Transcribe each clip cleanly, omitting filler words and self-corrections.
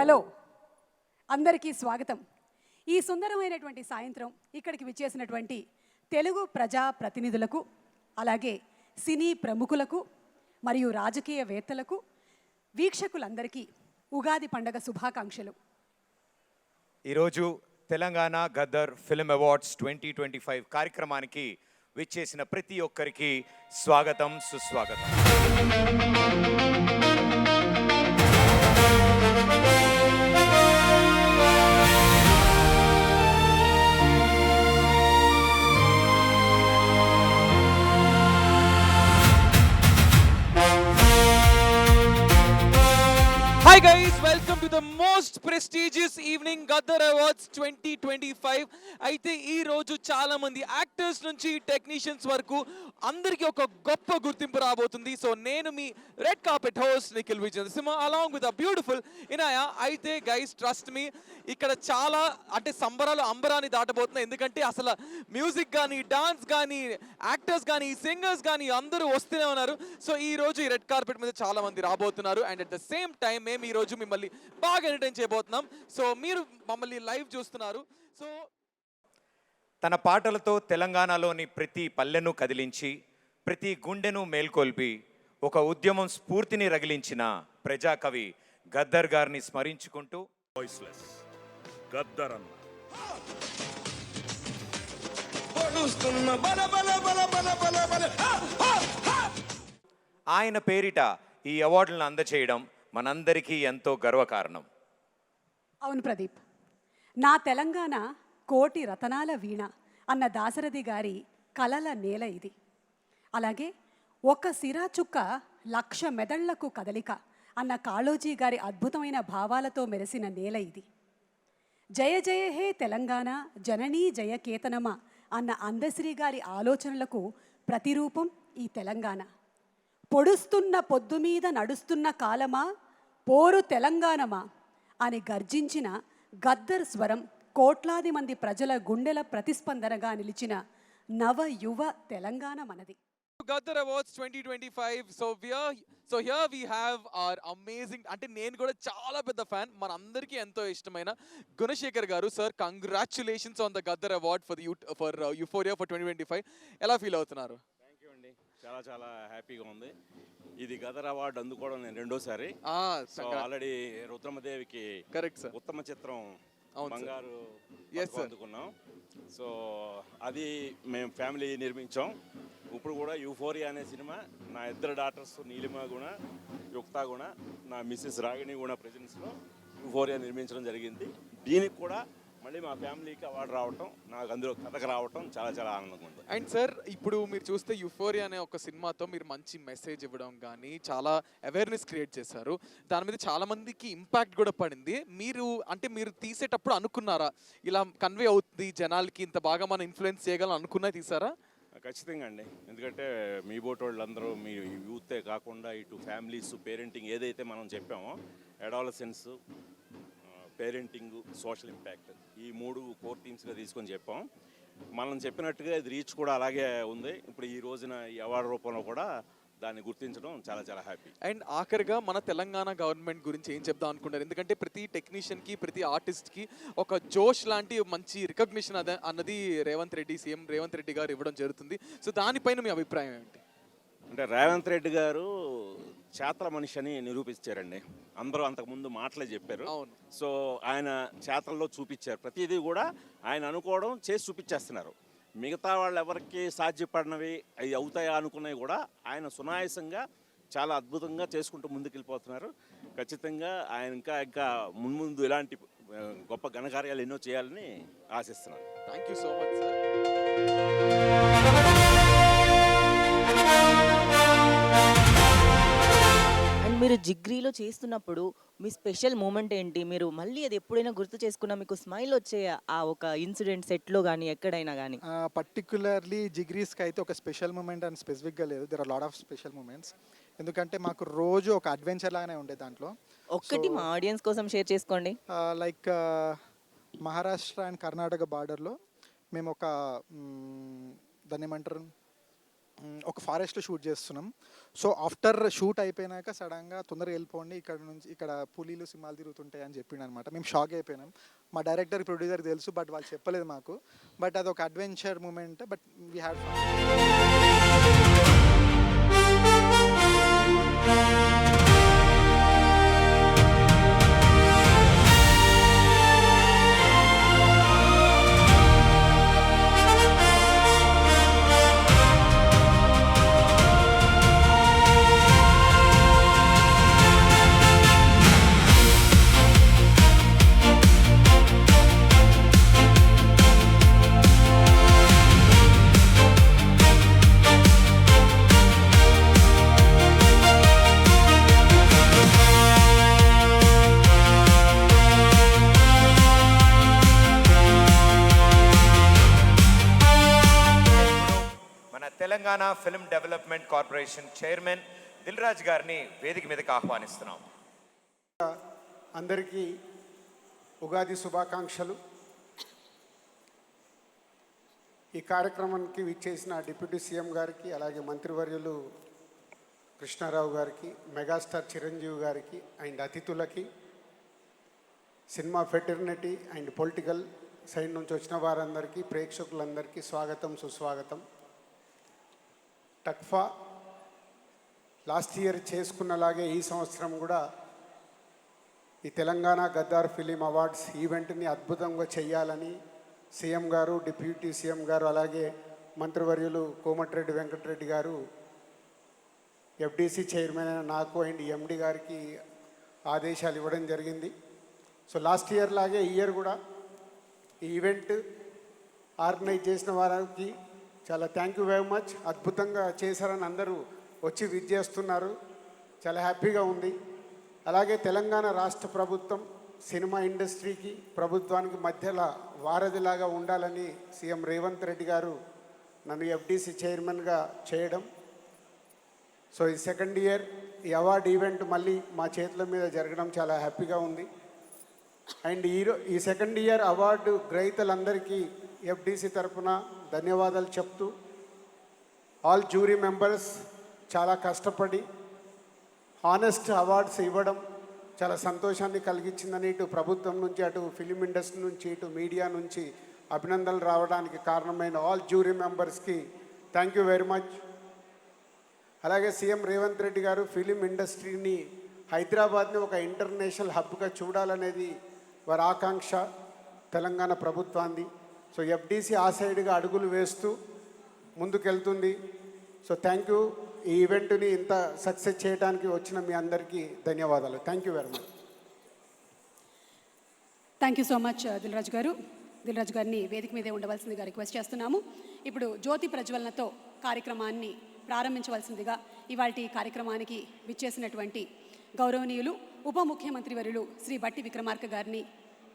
Hello, అందరికీ స్వాగతం. ఈ సుందరమైనటువంటి సాయంత్రం ఇక్కడికి విచ్చేసినటువంటి తెలుగు ప్రజా ప్రతినిధులకు, అలాగే సినీ ప్రముఖులకు మరియు రాజకీయవేత్తలకు, వీక్షకులందరికీ ఉగాది పండగ శుభాకాంక్షలు. ఈరోజు తెలంగాణ గద్దర్ ఫిల్మ్ అవార్డ్స్ 2025 కార్యక్రమానికి విచ్చేసిన ప్రతి ఒక్కరికి స్వాగతం, సుస్వాగతం. Hi guys, welcome to the most prestigious evening Gaddar Awards 2025. అయితే ఈ రోజు చాలా మంది యాక్టర్స్ నుంచి టెక్నీషియన్స్ వరకు అందరికీ ఒక గొప్ప గుర్తింపు రాబోతుంది. సో నేను మీ red carpet host Nikhil Vijay Simha along with a beautiful Inaya. అయితే గైస్ ట్రస్ట్ మీ, ఇక్కడ చాలా అంటే సంబరాలు అంబరాన్ని దాటబోతున్నాయి. ఎందుకంటే అసలు మ్యూజిక్ కానీ, డాన్స్ కానీ, యాక్టర్స్ కానీ, సింగర్స్ కానీ అందరూ వస్తూనే ఉన్నారు. సో ఈ రోజు ఈ రెడ్ కార్పెట్ మీద చాలా మంది రాబోతున్నారు. And at the same time మేము ఈ రోజు మిమ్మల్ని బాగా ఎంటర్టైన్ చేయబోతున్నాం. సో మీరు మమ్మల్ని లైవ్ చూస్తున్నారు. సో తన పాటలతో తెలంగాణలోని ప్రతి పల్లెను కదిలించి ప్రతి గుండెను మేల్కొల్పి ఒక ఉద్యమం స్ఫూర్తిని రగిలించిన ప్రజాకవి గద్దర్ గారిని స్మరించుకుంటూ వాయిస్లెస్ గద్దర్ అన్న ఆయన పేరిట ఈ అవార్డులను అందచేయడం మనందరికీ ఎంతో గర్వకారణం. అవును ప్రదీప్, నా తెలంగాణ కోటి రతనాల వీణ అన్న దాశరథి గారి కలల నేల ఇది. అలాగే ఒక సిరా చుక్క లక్ష మెదళ్లకు కదలిక అన్న కాళోజీ గారి అద్భుతమైన భావాలతో మెరిసిన నేల ఇది. జయ జయ హే తెలంగాణ జననీ జయ కేతనమా అన్న అందశ్రీ గారి ఆలోచనలకు ప్రతిరూపం ఈ తెలంగాణ. పొడుస్తున్న పొద్దు మీద నడుస్తున్న కాలమా పోరు తెలంగాణమా అని గర్జించిన గద్దర్ స్వరం కోట్లాది మంది ప్రజల గుండెల ప్రతిస్పందనగా నిలిచిన నవ యువ తెలంగాణ మనది. Gaddar Awards 2025. So here we have our amazing, అంటే నేను కూడా చాలా పెద్ద ఫ్యాన్, మనందరికీ ఎంతో ఇష్టమైన గుణశేఖర్ గారు. Sir, congratulations on the Gaddar award for euphoria for 2025. ఎలా ఫీల్ అవుతున్నారు? థ్యాంక్ యూ అండి, చాలా చాలా హ్యాపీగా ఉంది. ఇది గదర్ అవార్డు అందుకోవడం నేను రెండోసారి. సో ఆల్రెడీ రుద్రమదేవికి కరెక్ట్ సార్ ఉత్తమ చిత్రం బంగారు అందుకున్నాం. సో అది మేము ఫ్యామిలీ నిర్మించాం. ఇప్పుడు కూడా యూఫోరియా అనే సినిమా నా ఇద్దరు డాటర్స్ నీలిమ గుణ, యుక్తా గుణ, నా మిస్సెస్ రాగిణి గుణ ప్రెజెన్స్లో యూఫోరియా నిర్మించడం జరిగింది. దీనికి కూడా మళ్ళీ మా ఫ్యామిలీకి అవార్డు రావటం, నాకు అందులో కథకు రావటం చాలా చాలా ఆనందంగా ఉంది. అండ్ సార్, ఇప్పుడు మీరు చూస్తే యూఫోరియా అనే ఒక సినిమాతో మీరు మంచి మెసేజ్ ఇవ్వడం కానీ చాలా అవేర్నెస్ క్రియేట్ చేశారు. దాని మీద చాలా మందికి ఇంపాక్ట్ కూడా పడింది. మీరు తీసేటప్పుడు అనుకున్నారా ఇలా కన్వే అవుతుంది జనాలకి, ఇంత బాగా మనం ఇన్ఫ్లుయెన్స్ చేయగలం అనుకున్నా తీసారా? ఖచ్చితంగా అండి, ఎందుకంటే మీ బోట్ వాళ్ళందరూ మీ యూతే కాకుండా ఇటు ఫ్యామిలీస్, పేరెంటింగ్ ఏదైతే మనం చెప్పామో, అడాలసెన్స్, పేరెంటింగ్, సోషల్ ఇంపాక్ట్, ఈ మూడు కోర్ థీమ్స్గా తీసుకొని చెప్పాం. మనం చెప్పినట్టుగా ఇది రీచ్ కూడా అలాగే ఉంది. ఇప్పుడు ఈ రోజున ఈ అవార్డు రూపంలో కూడా దాన్ని గుర్తించడం చాలా చాలా హ్యాపీ. అండ్ ఆఖరిగా మన తెలంగాణ గవర్నమెంట్ గురించి ఏం చెప్దాం అనుకుంటారు? ఎందుకంటే ప్రతి టెక్నీషియన్కి, ప్రతి ఆర్టిస్ట్కి ఒక జోష్ లాంటి మంచి రికగ్నిషన్ అన్నది సీఎం రేవంత్ రెడ్డి గారు ఇవ్వడం జరుగుతుంది. సో దానిపైన మీ అభిప్రాయం ఏంటి? అంటే రేవంత్ రెడ్డి గారు చేతల మనిషి అని నిరూపించారండి. అందరూ అంతకుముందు మాటలే చెప్పారు. సో ఆయన చేతల్లో చూపించారు. ప్రతిదీ కూడా ఆయన అనుకోవడం చేసి చూపించేస్తున్నారు. మిగతా వాళ్ళు ఎవరికి సాధ్యపడినవి అవి అవుతాయా అనుకున్నవి కూడా ఆయన సునాయాసంగా చాలా అద్భుతంగా చేసుకుంటూ ముందుకెళ్ళిపోతున్నారు. ఖచ్చితంగా ఆయన ఇంకా మున్ముందు ఇలాంటి గొప్ప ఘనకార్యాలు ఎన్నో చేయాలని ఆశిస్తున్నాను. Thank you so much sir. మీరు జిగ్రీలో చేస్తున్నప్పుడు మీ స్పెషల్ మూమెంట్ ఏంటి? మీరు మళ్ళీ అది ఎప్పుడైనా గుర్తు చేసుకున్నా మీకు స్మైల్ వచ్చే ఆ ఒక ఇన్సిడెంట్ సెట్లో కానీ ఎక్కడైనా కానీ? పర్టికులర్లీ జిగ్రీస్కి అయితే ఒక స్పెషల్ మూమెంట్ అని స్పెసిఫిక్గా లేదు. There are lot of special moments. ఎందుకంటే మాకు రోజు ఒక అడ్వెంచర్ లాగానే ఉండే దాంట్లో. ఒక్కటి మా ఆడియన్స్ కోసం షేర్ చేసుకోండి. లైక్ మహారాష్ట్ర అండ్ కర్ణాటక బార్డర్లో మేము ఒక దాన్ని ఏమంటారు, ఒక ఫారెస్ట్లో షూట్ చేస్తున్నాం. సో ఆఫ్టర్ షూట్ అయిపోయినాక సడన్గా తొందరగా వెళ్ళిపోండి, ఇక్కడ పులీలు సింహాలు తిరుగుతుంటాయి అని చెప్పిండు అనమాట. మేము షాక్ అయిపోయినాం. మా డైరెక్టర్ ప్రొడ్యూసర్ తెలుసు, బట్ వాళ్ళు చెప్పలేదు మాకు. బట్ అది ఒక adventure moment, but we had fun. మన Telangana film development corporation chairman Dil Raju గారిని వేదిక మీదకి ఆహ్వానిస్తున్నాం. అందరికీ ఉగాది శుభాకాంక్షలు. ఈ కార్యక్రమానికి విచ్చేసిన డిప్యూటీ సీఎం గారికి, అలాగే మంత్రివర్యులు కృష్ణారావు గారికి, మెగాస్టార్ చిరంజీవి గారికి అండ్ అతిథులకి, సినిమా ఫెటర్నిటీ అండ్ పొలిటికల్ సైడ్ నుంచి వచ్చిన వారందరికీ, ప్రేక్షకులందరికీ స్వాగతం, సుస్వాగతం. టక్ఫా లాస్ట్ ఇయర్ చేసుకున్నలాగే ఈ సంవత్సరం కూడా ఈ తెలంగాణ గద్దార్ ఫిలిం అవార్డ్స్ ఈవెంట్ని అద్భుతంగా చేయాలని సీఎం గారు, డిప్యూటీ సీఎం గారు, అలాగే మంత్రివర్యులు కోమటిరెడ్డి వెంకటరెడ్డి గారు, ఎఫ్డీసీ చైర్మన్ అయిన నాకు అండ్ ఎండి గారికి ఆదేశాలు ఇవ్వడం జరిగింది. సో లాస్ట్ ఇయర్ లాగే ఈ ఇయర్ కూడా ఈ ఈవెంట్ ఆర్గనైజ్ చేసిన వారికి చాలా థ్యాంక్ యూ వెరీ మచ్. అద్భుతంగా చేశారని అందరూ వచ్చి విచ్చేస్తున్నారు, చాలా హ్యాపీగా ఉంది. అలాగే తెలంగాణ రాష్ట్ర ప్రభుత్వం సినిమా ఇండస్ట్రీకి, ప్రభుత్వానికి మధ్యలో వారధిలాగా ఉండాలని సీఎం రేవంత్ రెడ్డి గారు నన్ను ఎఫ్డీసీ చైర్మన్గా చేయడం. సో ఈ సెకండ్ ఇయర్ ఈ అవార్డు ఈవెంట్ మళ్ళీ మా చేతుల మీద జరగడం చాలా హ్యాపీగా ఉంది. అండ్ ఈ సెకండ్ ఇయర్ అవార్డు గ్రహీతలందరికీ ఎఫ్డీసీ తరఫున ధన్యవాదాలు చెప్తూ, ఆల్ జ్యూరీ మెంబర్స్ చాలా కష్టపడి హానెస్ట్ అవార్డ్స్ ఇవ్వడం చాలా సంతోషాన్ని కలిగించిందని ఇటు ప్రభుత్వం నుంచి, అటు ఫిలిం ఇండస్ట్రీ నుంచి, ఇటు మీడియా నుంచి అభినందనలు రావడానికి కారణమైన ఆల్ జ్యూరీ మెంబర్స్కి థ్యాంక్ యూ వెరీ మచ్. అలాగే సీఎం రేవంత్ రెడ్డి గారు ఫిలిం ఇండస్ట్రీని, హైదరాబాద్ని ఒక ఇంటర్నేషనల్ హబ్గా చూడాలనేది వారి ఆకాంక్ష తెలంగాణ ప్రభుత్వాన్ని. సో ఎఫ్డీసీ ఆ సైడ్గా అడుగులు వేస్తూ ముందుకెళ్తుంది. So thank you. ఈ ఈవెంట్ని ఇంత సక్సెస్ చేయడానికి వచ్చిన మీ అందరికీ ధన్యవాదాలు. Thank you very much. Thank you so much Dil Raju గారు. దిల్ రాజు గారిని వేదిక మీదే ఉండవలసిందిగా రిక్వెస్ట్ చేస్తున్నాము. ఇప్పుడు జ్యోతి ప్రజ్వలనతో కార్యక్రమాన్ని ప్రారంభించవలసిందిగా ఇవాల్టి కార్యక్రమానికి విచ్చేసినటువంటి గౌరవనీయులు ఉప ముఖ్యమంత్రి వర్యులు శ్రీ బట్టి విక్రమార్క గారిని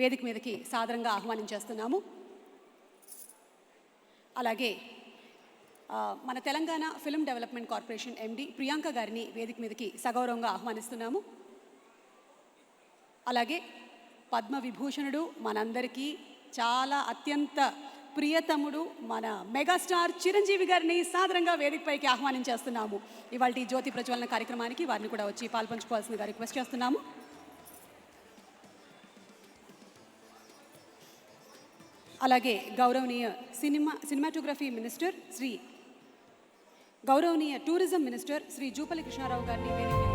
వేదిక మీదకి సాదరంగా ఆహ్వానించేస్తున్నాము. అలాగే మన Telangana film development corporation MD Priyanka గారిని వేదిక మీదకి సగౌరవంగా ఆహ్వానిస్తున్నాము. అలాగే పద్మ విభూషణుడు, మనందరికీ చాలా అత్యంత ప్రియతముడు, మన మెగాస్టార్ చిరంజీవి గారిని సాదరంగా వేదికపైకి ఆహ్వానించేస్తున్నాము. ఇవాళ జ్యోతి ప్రజ్వలన కార్యక్రమానికి వారిని కూడా వచ్చి పాల్పంచుకోవాల్సిందిగా రిక్వెస్ట్ చేస్తున్నాము. అలాగే గౌరవనీయ సినిమాటోగ్రఫీ మినిస్టర్ గౌరవనీయ టూరిజం మినిస్టర్ శ్రీ జూపల్లి కృష్ణారావు గారిని వేదిక